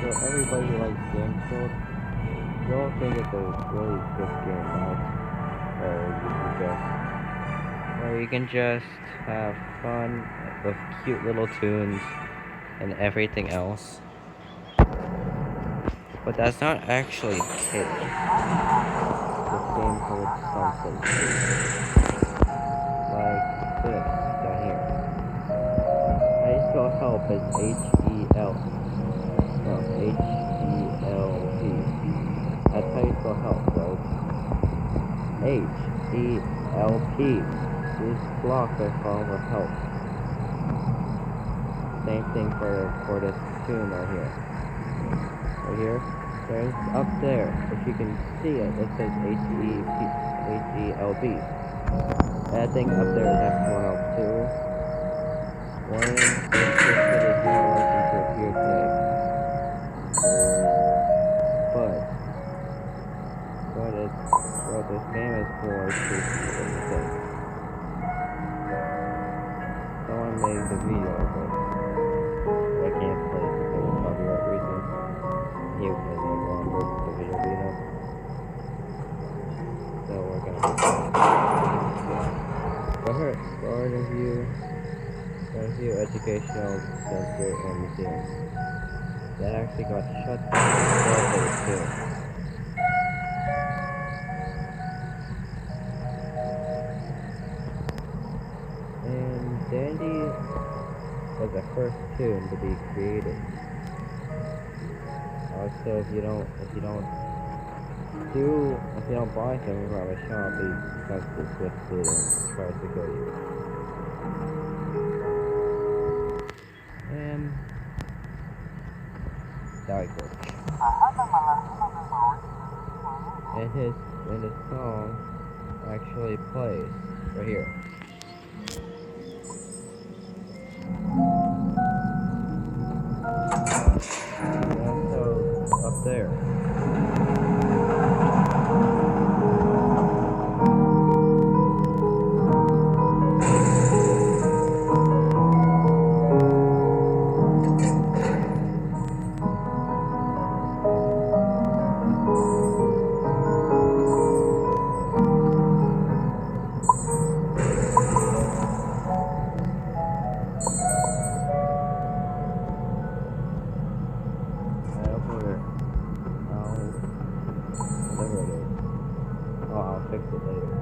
So everybody who likes games build, you'll think it's a really good game, right? Or you can just have fun with cute little tunes and everything else. But that's not actually the case. This game holds something like this down here. How you spell help is H-E-L-P. That's how you spell help, folks. H-E-L-P. These blocks are form of help. Same thing for this tune right here. Right here. There's up there. If you can see it, it says H-E-L-P. That thing up there is actual help too. When this circuit is not working to appear today. What this game is for is to thing. Someone made the video of it. I can't play it because of copyright reasons. He doesn't want the video being up. So we're gonna do that. Garden View Educational Center and Museum. That actually got shut down too. And Dandy was the first tune to be created. Also, if you don't buy something from a shop, he becomes twisted and tries to kill you. And die glitch. And his song actually plays right here. And also up there. Whatever it is. Oh, I'll fix it later.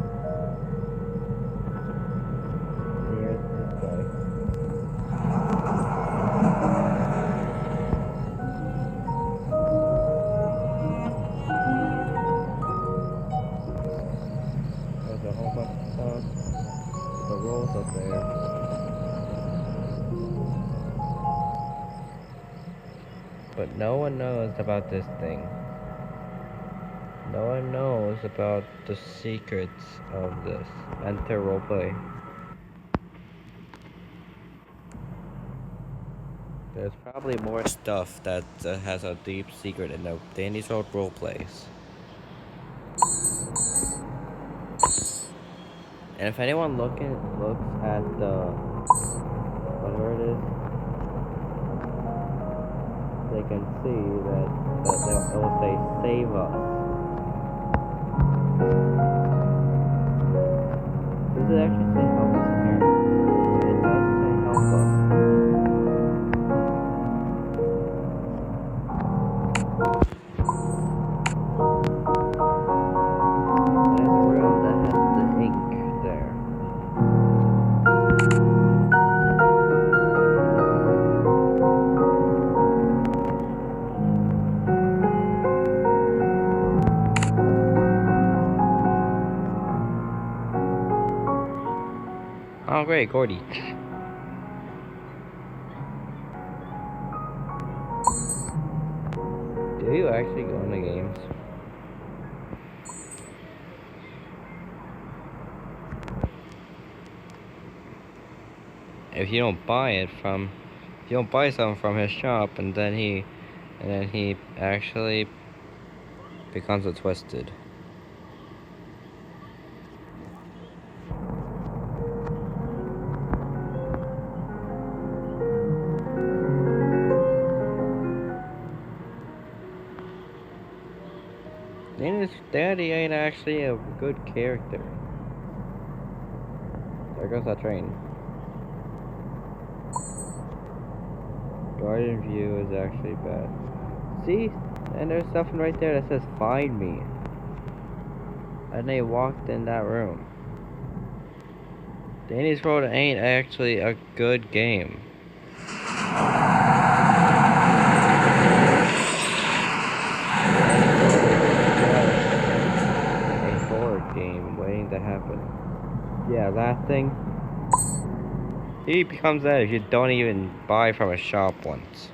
Here's this guy. There's a whole bunch of stuff. The rolls up there. But no one knows about this thing. No one knows about the secrets of this. Enter roleplay. There's probably more stuff that has a deep secret in the Dandy's World roleplays. And if anyone looks at the whatever it is, they can see that it will say save us. Does it actually say help us in here? It does say help us. There's a room that has the ink there. Oh great, Gordy. Do you actually go into games? If you don't buy something from his shop, and then he actually becomes a twisted. Dana's daddy ain't actually a good character. There goes that train. Garden view is actually bad. See? And there's something right there that says find me. And they walked in that room. Danny's Road ain't actually a good game. A horror game waiting to happen. Yeah, that thing. He becomes that if you don't even buy from a shop once.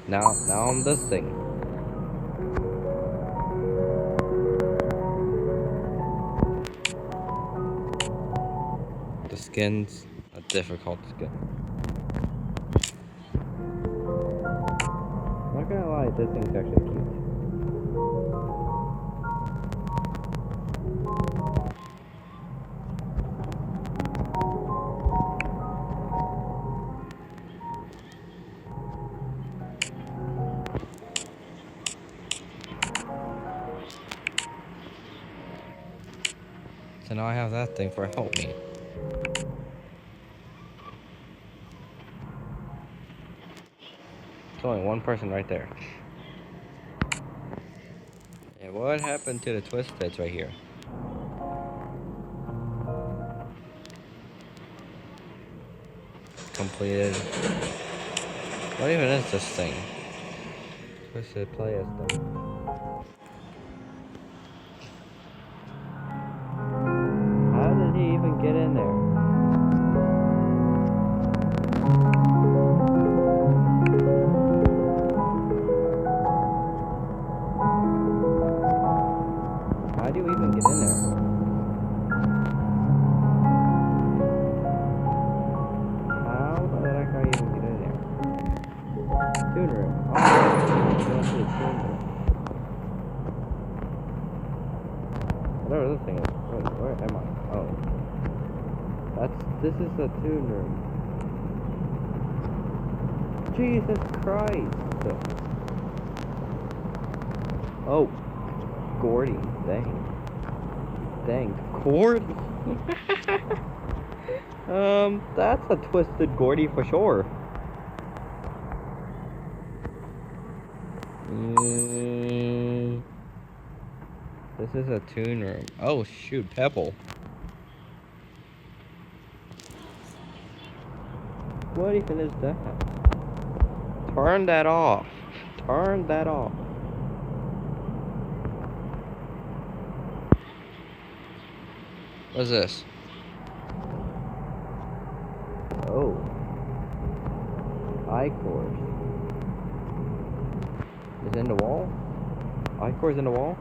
Now I'm this thing. The skin's a difficult skin. I'm not gonna lie, this thing's actually cute. So now I have that thing for help me. There's only one person right there. And what happened to the Twisteds right here? Completed. What even is this thing? Twisted play as them. How did he even get in there? How do you even get in there? How did that guy even get in there? Tune room. Oh, going to the tune room. Whatever this thing is. Wait, where am I? Oh. This is the tune room. Jesus Christ. Oh. Gordy. Dang. Gordy. That's a twisted Gordy for sure. This is a tune room. Oh shoot, Pebble. What even is that? Turn that off. Turn that off. What's this? Oh. I-cores. Is it in the wall? I-cores in the wall?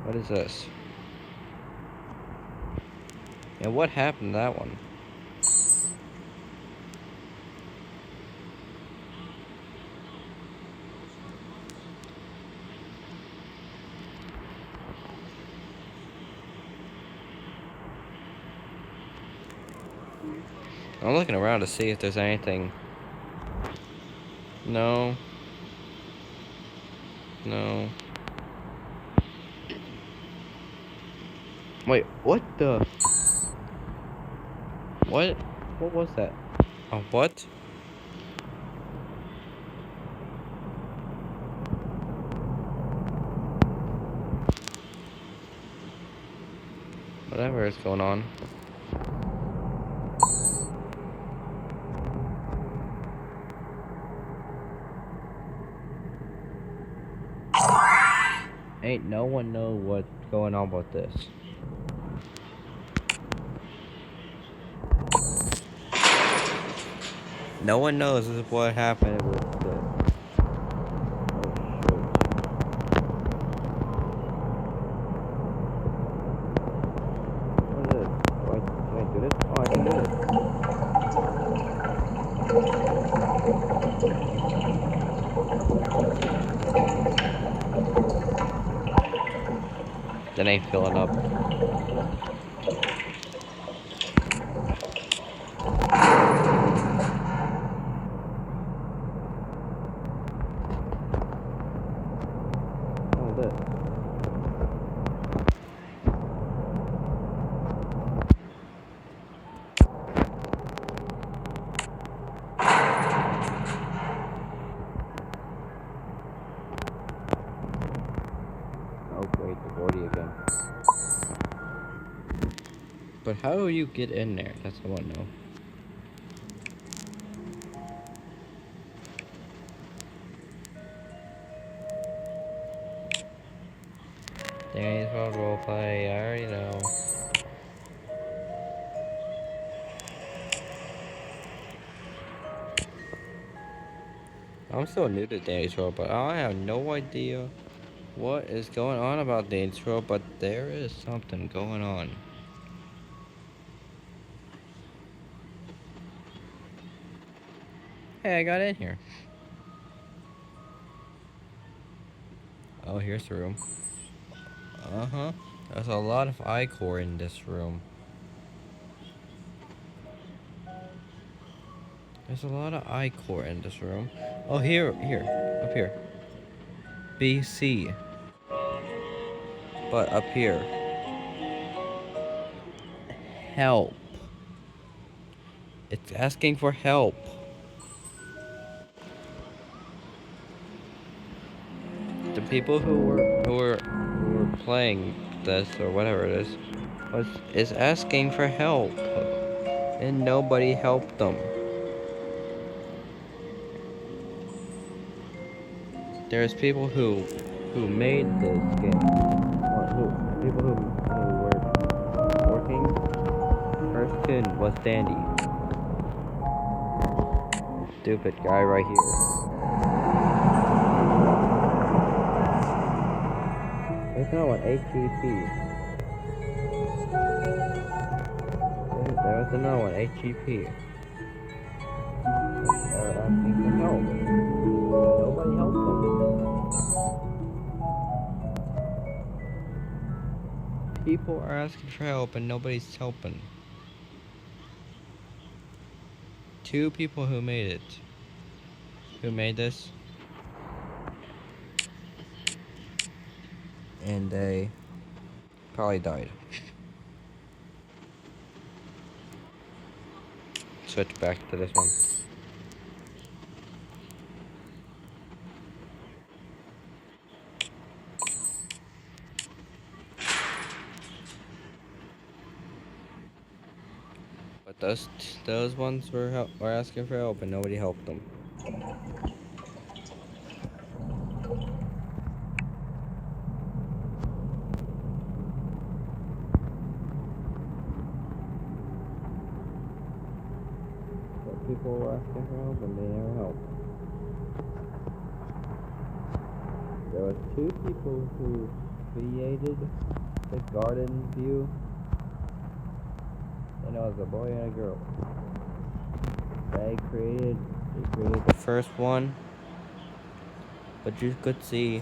What is this? And what happened to that one? I'm looking around to see if there's anything. No. No. Wait, what the? What? What was that? A what? Whatever is going on. Ain't no one know what's going on with this. No one knows what happened with this. Oh shoot. What is this? Can I do this? Oh, I can do this. That ain't filling up. But how do you get in there? That's what I want to know. Danny's World roleplay, I already know. I'm still new to Danny's World, but I have no idea what is going on about Danny's World, but there is something going on. Hey, I got in here. Oh, here's the room. Uh-huh. There's a lot of ichor in this room. There's a lot of ichor in this room. Oh, here, up here. BC. But up here. Help. It's asking for help. The people who were playing this or whatever it is asking for help, and nobody helped them. There's people who made this game. People who were working. Person was Dandy. Stupid guy right here. There's no one HEP. There's another one HEP. They're asking for help. Nobody helped them. People are asking for help and nobody's helping. Two people who made it. Who made this? And they probably died. Switch back to this one. But those ones were asking for help and nobody helped them. But people were asking for help and they never helped. There were two people who created the garden view. And it was a boy and a girl. They created the first one, but you could see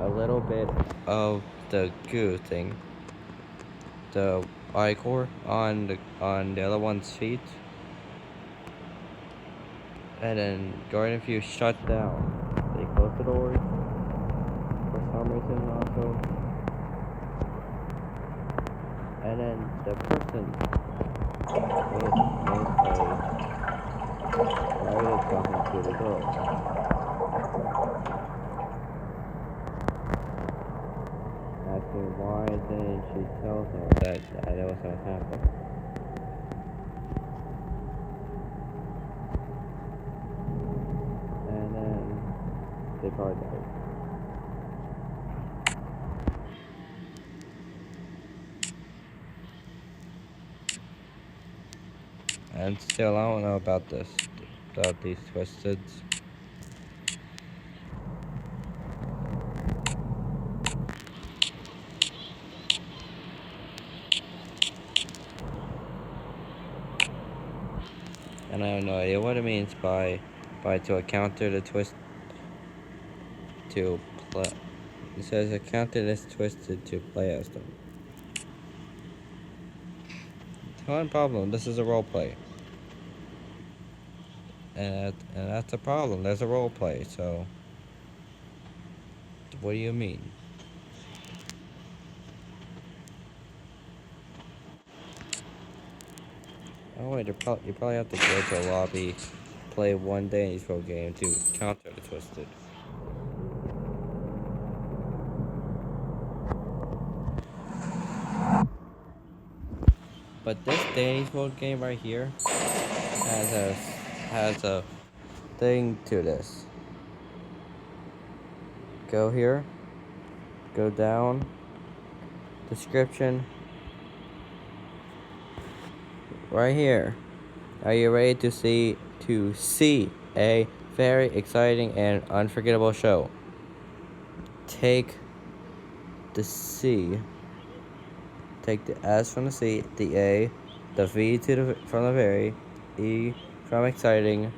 a little bit of the goo thing, the ichor on the other one's feet, and then Garden View shut down. They closed the doors for some reason also, and then the person started talking to the girl. Asking why didn't she tell him that was what happened. And then they probably died. And still, I don't know about these twisteds. And I have no idea what it means by to encounter the twist to play. It says encounter this twisted to play as them. One problem, this is a role play. And that's a problem. There's a role play, so what do you mean? Oh wait, you probably have to go to a lobby, play one Danny's Pro game to counter the twisted. But this Danny's World game right here has a thing to this. Go here, go down, description, right here. Are you ready to see a very exciting and unforgettable show? Take the C, take the S from the C, the A, the V from the very, E from exciting,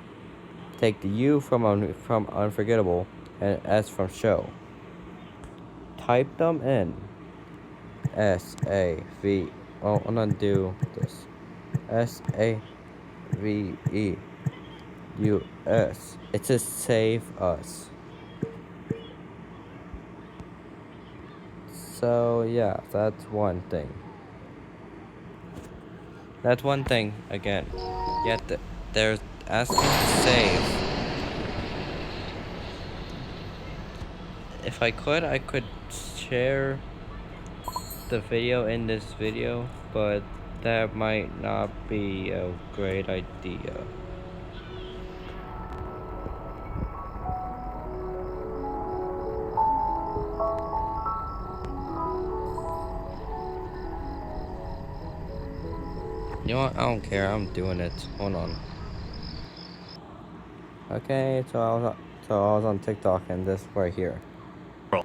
take the U from unforgettable, and S from show. Type them in. S-A-V. Oh, I'm gonna do this. S-A-V-E-U-S. It says save us. So yeah, that's one thing. That's one thing again. Yet there's asking to save. If I could share the video in this video, but that might not be a great idea. You know what? I don't care. I'm doing it. Hold on. Okay, so I was on TikTok and this right here.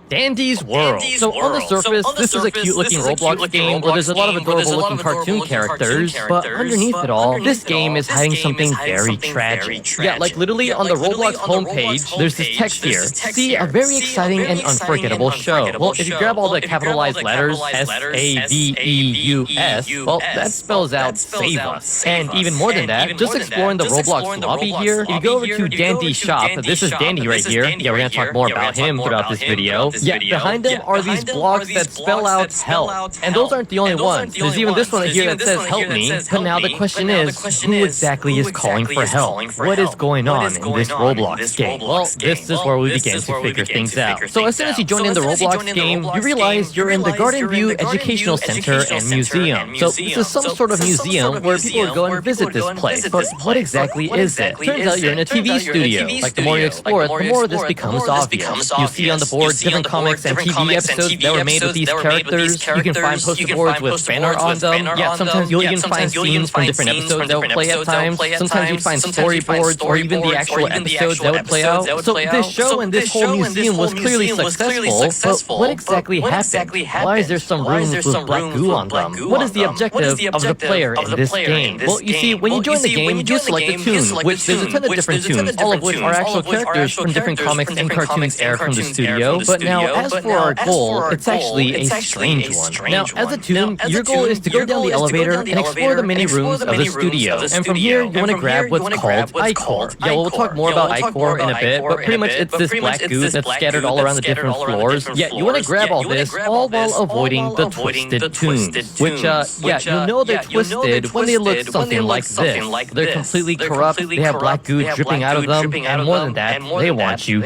Dandy's World. So on the surface, this is a cute-looking Roblox game where there's a lot of adorable-looking cartoon characters, but underneath it all, this game is hiding something very tragic. Yeah, like literally on the Roblox homepage, there's this text here. See, a very exciting and unforgettable show. Well, if you grab all the capitalized letters, S-A-V-E-U-S, well, that spells out Save Us. And even more than that, just exploring the Roblox lobby here, if you go over to Dandy's shop, this is Dandy right here. Yeah, we're gonna talk more about him throughout this video. Yeah, behind them are these blocks that spell out help. And those aren't the only ones. There's even this one here that says help me. But now the question is, who exactly is calling for help? What is going on in this Roblox game? Well, this is where we begin to figure things out. So as soon as you join in the Roblox game, you realize you're in the Garden View Educational Center and Museum. So this is some sort of museum where people go and visit this place. But what exactly is it? Turns out you're in a TV studio. Like the more you explore it, the more this becomes obvious. You see on the board different comics and TV episodes that were made with these characters. You can find poster boards with fan art on them. Yeah, sometimes you'll even find scenes from different episodes that would play at times. Sometimes you'd find storyboards or even the actual episodes that would play out. So this show and this whole museum was clearly successful, but what exactly happened? Why is there some rooms with black goo on them? What is the objective of the player in this game? Well, you see, when you join the game, you select a tune, which there's a ton of different tunes, all of which are actual characters from different comics and cartoons aired from the studio. But now, as for our goal, it's actually a strange one. Now, as a tune, your goal is to go down the elevator and explore the many rooms of the studio. And from here, you want to grab what's called ichor. Yeah, we'll talk more about ichor in a bit, but pretty much it's this black goo that's scattered all around the different floors. Yeah, you want to grab all this, all while avoiding the twisted tunes. Which, yeah, you'll know they're twisted when they look something like this. They're completely corrupt, they have black goo dripping out of them, and more than that, they want you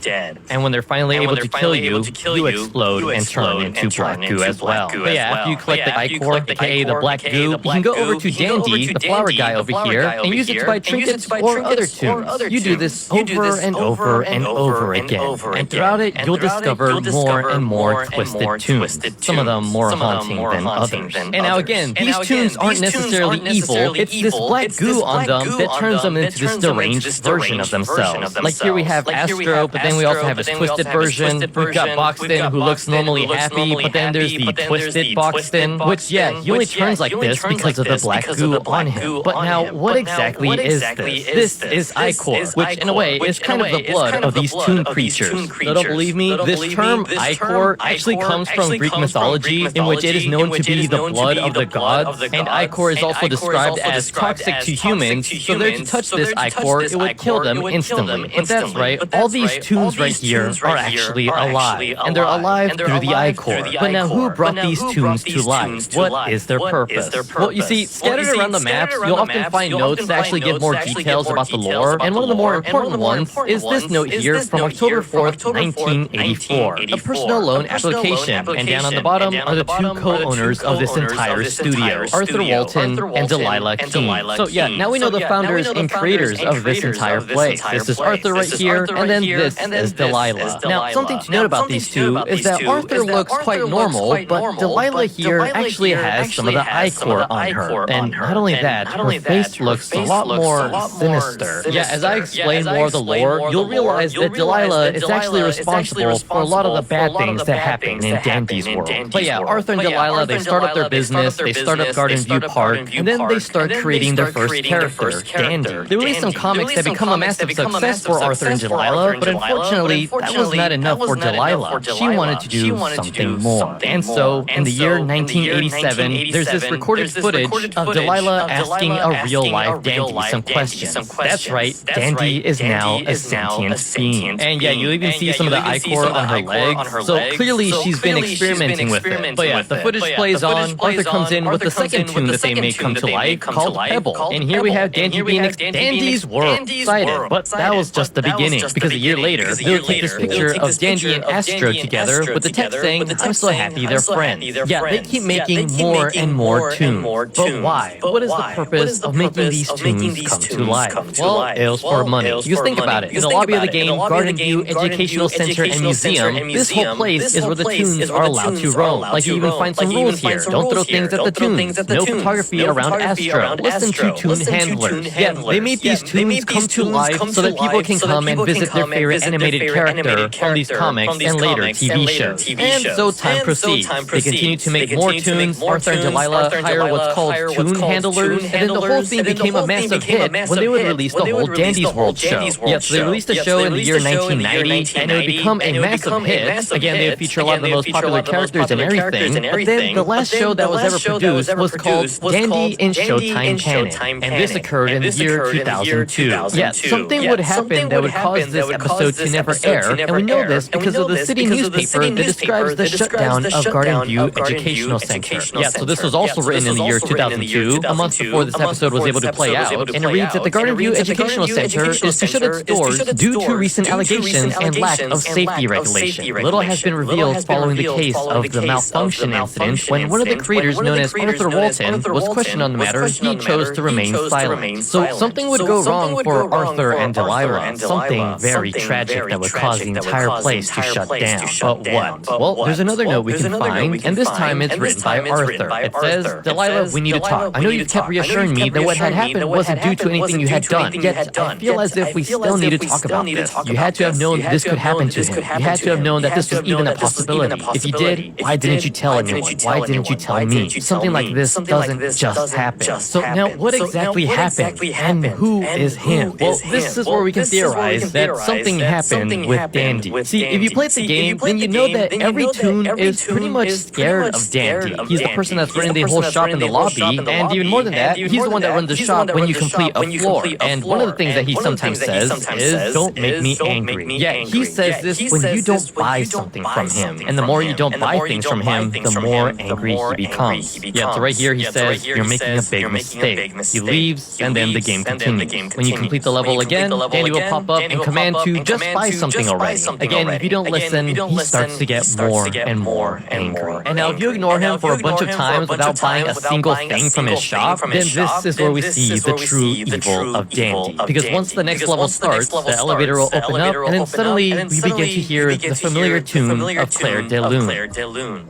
dead. And when they're finally able to kill you explode and turn into black goo as well. But yeah, after you collect the ichor, aka the black goo, you can go over to Dandy, the flower guy over here, and use it to buy trinkets or other tunes. You do this over and over and over again. And throughout it, you'll discover more and more twisted tunes. Some of them more haunting than others. And now again, these tunes aren't necessarily evil. It's this black goo on them that turns them into this deranged version of themselves. Like here we have Astro, but then we also have his twisted version. We've got Boxton, who looks normally happy, but then there's the twisted Boxton, which, yeah, he only turns like this because of the black goo on him. But now, what exactly is this? This is ichor, which in a way is kind of the blood of these toon creatures. Though don't believe me, this term ichor actually comes from Greek mythology, in which it is known to be the blood of the gods, and ichor is also described as toxic to humans, so they're to touch this ichor, it would kill them instantly. But that's right, all these tunes right here are actually actually alive, and they're alive through the I-Core. But now who brought these tunes to life? What is their purpose? Well, you see, scattered around the maps, you'll often find notes that actually give more details about the lore, and one of the more important ones is this note here from October 4th, 1984, a personal loan application, and down on the bottom are the two co-owners of this entire studio, Arthur Walton and Delilah Keene. So yeah, now we know the founders and creators of this entire place. This is Arthur right here, and then this is Delilah. Now, something to note about these two is that Arthur looks quite normal, but Delilah here actually has some of the I-Core on her. And not only that, her face looks a lot more sinister. Yeah, as I explain more of the lore, you'll realize that Delilah is actually responsible for a lot of the bad things that happen in Dandy's world. But yeah, Arthur and Delilah, they start up their business, they start up Garden View Park, and then they start creating their first character, Dandy. They release some comics that become a massive success for Arthur and Delilah, but unfortunately, that was not enough for Delilah. She wanted to do something more. And so, in the year 1987, there's this recorded footage of Delilah asking a real-life Dandy some questions. That's right, Dandy is now a sentient being. And yeah, you even see some of the I-Core on her legs, so clearly she's been experimenting with it. But yeah, the footage plays on, Arthur comes in with the second tune that they made come to life, called Pebble. And here we have Dandy being Dandy's world excited. But that was just the beginning, because a year later, they'll take this picture of Dandy and Astro together with the text saying, "I'm so happy they're friends." Yeah, they keep making more and more tunes. But why? What is the purpose of making these tunes come to life? Well, it was for money. Because think about it. In the lobby of the game, Garden View Educational Center and Museum, this whole place is where the tunes are allowed to roam. Like you even find some rules here. Don't throw things at the tunes. No photography around Astro. Listen to tune handlers. Yeah, they made these tunes come to life so that people can come and visit their favorite animated character from these comics and later TV shows. And so time proceeds. They continue to make more tunes. Arthur and Delilah hire what's called tune handlers, and then the whole thing became a massive hit when they would release the whole Dandy's World show. Yeah, so they released the show in the year 1990, and it would become a massive hit. Again, they would feature a lot of the most popular characters and everything. But then the last show that was ever produced was called Dandy in Showtime Canon, and this occurred in the year 2002. Yeah, something would happen that would cause this episode to never air, and we know this because of the city newspaper that describes the shutdown of Garden View Educational Center. Yeah, so this was also written in the year 2002, a month before this episode was able to play out, and it reads that the Garden View Educational Center is to shut its doors due to recent allegations and lack of safety regulation. Little has been revealed following the case of the malfunction incident when one of the creators, known as Arthur Walton, was questioned on the matter. He chose to remain silent. So something would go wrong for Arthur and Delilah, something very tragic that would cause the entire place to shut down. But what? Well, there's another note we can find, and this time it's written by Arthur. It says, "Delilah, we need to talk. I know you kept reassuring me that what had happened wasn't due to anything you had done, yet I feel as if we still need to talk about this. You had to have known this could happen to him. You had to have known that this was even a possibility. If you did, why didn't you tell anyone? Why didn't you tell me? Something like this doesn't just happen." So now, what exactly happened, and who is him? Well, this is where we can theorize that something happened with Dandy. See, if you played the game, then you know that every tune is pretty much scared of Dandy. He's the person that's running the whole shop in the lobby, and even more than that, he's the one that runs the shop when you complete a floor. And one of the things that he sometimes says is, "Don't make me angry." Yeah, he says this when you don't buy something from him. And the more you don't buy things from him, the more angry he becomes. Yeah, so right here he says, "You're making a big mistake." He leaves, and then the game continues. When you complete the level again, Dandy will pop up and command to just buy something already. Again, if you don't listen, he starts to get more and more angry. And now if you ignore him for a bunch of times without buying a single thing from his shop, then this is where we see the true evil of Dandy. Because once the next level starts, the elevator will open up, and then suddenly we begin to hear the familiar tune of Claire de Lune.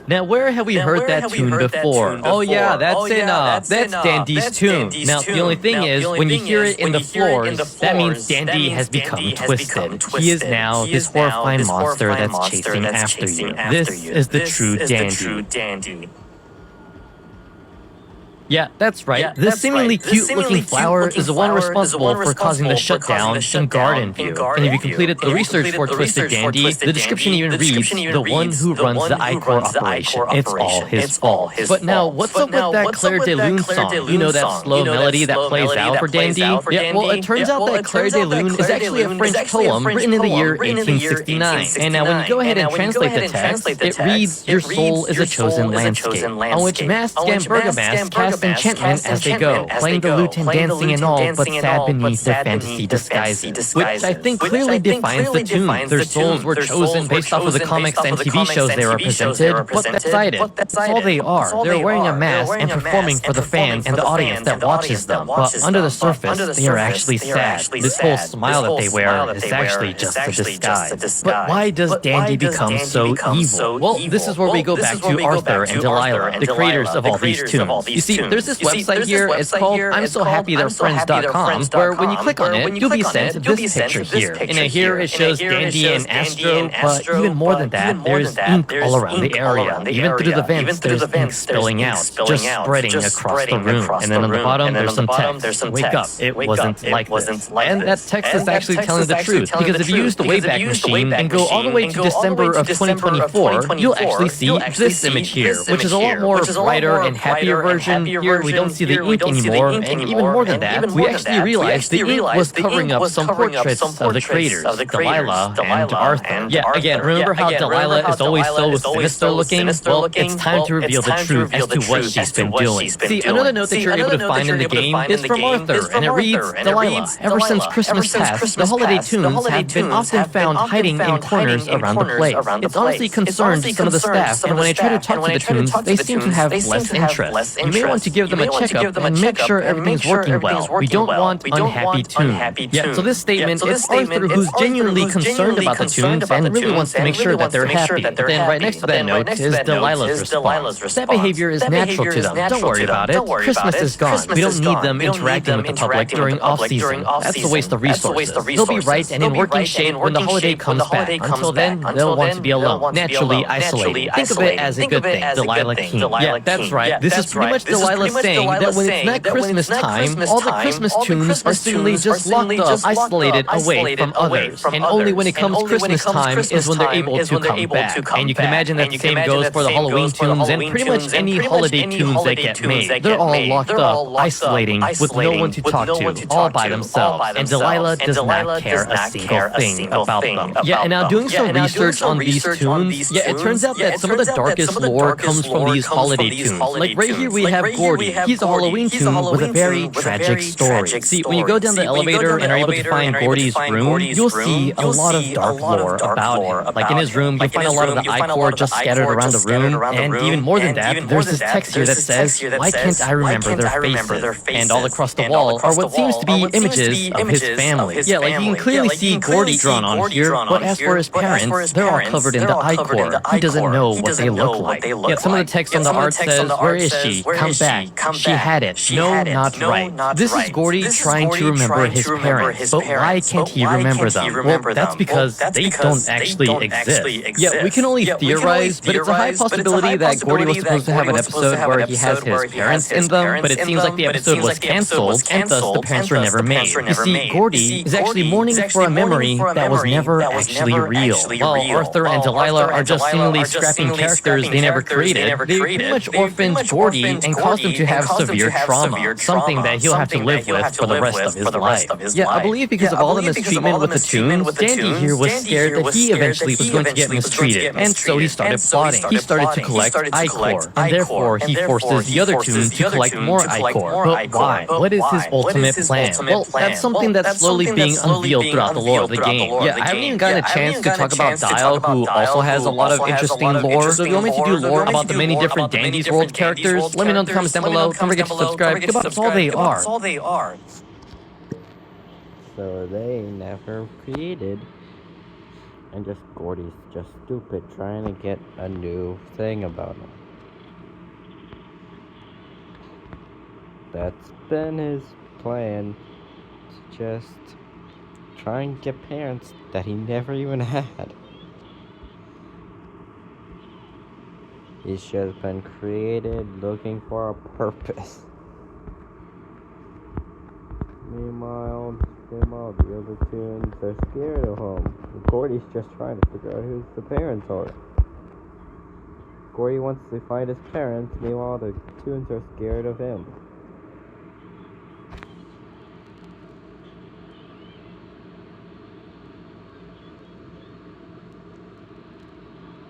Now, where have we heard that tune before? Oh yeah, that's Dandy's tune. Now, the only thing is, when you hear it in the floors, that means Dandy has become twisted. He is now this horrifying monster that's chasing after you. This is the true Dandy. Yeah, that's right. This seemingly cute-looking flower is the one responsible for causing the shutdown in Garden View. And if you completed the research for Twisted Dandy, the description even reads, "The one who runs the I-Core operation. It's all his fault." But now, what's up with that Claire de Lune song? You know, that slow melody that plays out for Dandy? Yeah, well, it turns out that Claire de Lune is actually a French poem written in the year 1869. And now when you go ahead and translate the text, it reads, "Your soul is a chosen landscape, on which masks and bergamasks cast enchantment as they go, playing the lute and dancing and all, but sad beneath their fantasy disguises." Which I think clearly defines the tune. Their souls were chosen based off of the comics and TV shows they represented, but that's it. That's all they are. They're wearing a mask and performing for the fans and the audience that watches them. But under the surface, they are actually sad. This whole smile that they wear is actually just a disguise. But why does Dandy become so evil? Well, this is where we go back to Arthur and Delilah, the creators of all these tunes. You see, there's this website here, it's called I'mSoHappyThey'reFriends.com, where when you click on it, you'll be sent this picture here. And here it shows Dandy and Astro, but even more than that, there's ink all around the area. Even through the vents, there's ink spilling out, just spreading across the room. And then on the bottom, there's some text. Wake up, it wasn't like this. And that text is actually telling the truth, because if you use the Wayback Machine and go all the way to December of 2024, you'll actually see this image here, which is a lot more brighter and happier version. Here we don't see the ink anymore, and even more than that, we actually realized the ink was covering up some portraits of the creators, Delilah and Arthur. Yeah, again, remember how Delilah is always so sinister looking? Well, it's time to reveal the truth as to what she's been doing. See, another note that you're able to find in the game is from Arthur, and it reads, "Delilah, ever since Christmas past, the holiday tunes have been often found hiding in corners around the place. It's honestly concerned some of the staff, and when I try to talk to the tunes, they seem to have less interest. You may want to give them a checkup and make sure everything's working well. We don't want unhappy tunes." Yeah, so this statement, it's Arthur who's genuinely concerned about the tunes and really wants to make sure that they're happy. But then right next to that note is Delilah's response. That behavior is natural to them. Don't worry about it. Christmas is gone. We don't need them interacting with the public during off-season. That's a waste of resources. They'll be right and in working shape when the holiday comes back. Until then, they'll want to be alone, naturally isolated. Think of it as a good thing, Delilah King. Yeah, that's right. This is pretty much Delilah saying that when it's not Christmas time, all the Christmas tunes are simply just locked up, isolated away from others. And only when it comes Christmas time is when they're able to come back. And you can imagine that the same goes for the Halloween tunes and pretty much any holiday tunes that get made. They're all locked up, isolating, with no one to talk to, all by themselves. And Delilah does not care a single thing about them. Yeah, and now doing some research on these tunes, yeah, it turns out that some of the darkest lore comes from these holiday tunes. Like right here we have Gordy. He's a Halloween tune with a very tragic story. See, when you go down the elevator and are able to find Gordy's room, you'll see a lot of dark lore about him. Like in his room, you'll find a lot of the I-Core just scattered around the room, and even more than that, there's this text here that says, "Why can't I remember their faces?" And all across the wall are what seems to be images of his family. Yeah, like you can clearly see Gordy drawn on here, but as for his parents, they're all covered in the I-Core. He doesn't know what they look like. Yet some of the text on the art says, "Where is she? Come back. She had it. No, not right." This is Gordy trying to remember his parents, but why can't he remember them? Well, that's because they don't actually exist. Yeah, we can only theorize, but it's a high possibility that Gordy was supposed to have an episode where he has his parents in them, but it seems like the episode was cancelled, and thus the parents were never made. You see, Gordy is actually mourning for a memory that was never actually real. While Arthur and Delilah are just seemingly scrapping characters they never created, they pretty much orphaned Gordy and caused him to have severe trauma, something that he'll have to live with for the rest of his life. Yeah, I believe because of all the mistreatment with the tunes, Dandy here was scared that he eventually was going to get mistreated, and so he started plotting. He started to collect I-Core, and therefore he forces the other tunes to collect more I-Core. But why? What is his ultimate plan? Well, that's something that's slowly being unveiled throughout the lore of the game. Yeah, I haven't even gotten a chance to talk about Dial, who also has a lot of interesting lore. So if you want me to do lore about the many different Dandy's World characters, let me know in the comments down below. Don't forget to subscribe. That's all they are. So they never created, and just Gordy's just stupid trying to get a new thing about him. That's been his plan, to just try and get parents that he never even had. He's just been created looking for a purpose. Meanwhile, the other tunes are scared of him. Gordy's just trying to figure out who the parents are. Gordy wants to find his parents, meanwhile the tunes are scared of him.